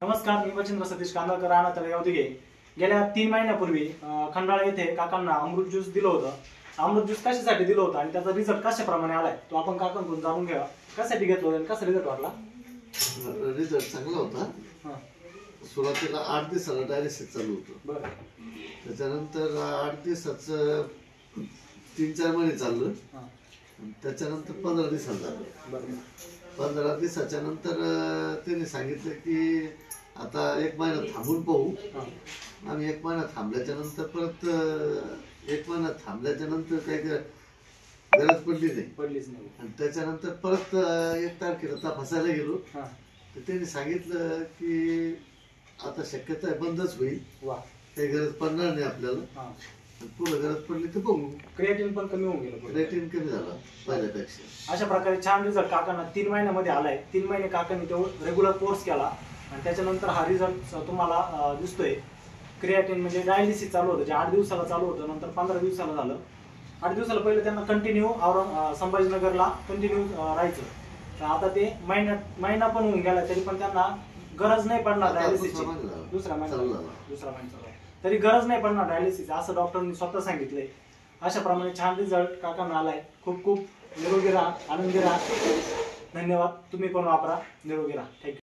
नमस्कार, मी मच्छिंद्र सतीश कांदळकर, राहणार तळेगाव. गेल्या 3 महिन्यापूर्वी खंडाळा येथे काकांना अमृत ज्यूस दिलं होतं. अमृत ज्यूस कशासाठी दिलं होतं आणि त्याचा रिझल्ट कशाप्रमाणे आलाय तो आपण काकांकडून जाणून घ्या. कशासाठी घेतलं होतं आणि कसा रिझल्ट वाटला? रिझल्ट चांगला होता. सुरुवातीला 8 दिवसाला डायलिसिस चालू होतं. बरं. त्याच्यानंतर 8 दिवसाचं 3-4 महिने चाललं. त्याच्यानंतर 15 दिवसात झालं. बरं. 15 दिवसाच्या नंतर त्यांनी सांगितलं की आता 1 महिना थांबून पाहू. आम्ही 1 महिना थांबल्याच्या नंतर परत 1 महिना थांबल्याच्या नंतर काही गरज पडलीच नाही. आणि त्याच्यानंतर परत 1 तारखेला तपासायला गेलो तर त्यांनी सांगितलं की आता शक्यता आहे बंदच होईल, काही गरज पडणार नाही आपल्याला, पुढे गरज पडली तर बघू. क्रिएटिन पण कमी होऊन गेलं. क्रिएटिन कमी झाला पहिल्यापेक्षा. अशा प्रकारे छान रिझल्ट काकांना 3 महिन्यामध्ये आलाय. 3 महिने काकांनी तो रेग्युलर कोर्स केला आणि त्याच्यानंतर हा रिझल्ट तुम्हाला दिसतोय. क्रिएटिन म्हणजे डायलिसिस चालू होतं, जे 8 दिवसाला चालू होतं, नंतर 15 दिवसाला झालं. 8 दिवसाला पहिले त्यांना कंटिन्यू संभाजीनगरला कंटिन्यू राहायचं. तर आता ते महिना पण होऊन गेला तरी पण त्यांना गरज नाही पडणार डायलिसिसची. दुसरा महिना तरी गरज नाही पडणार डायलिसिस, असं डॉक्टरांनी स्वतः सांगितलंय. अशाप्रमाणे छान रिझल्ट काकांना आलाय. खूप खूप निरोगी राहा, आनंदी राहा. धन्यवाद. तुम्ही पण वापरा. निरोगी राहा. थँक्यू.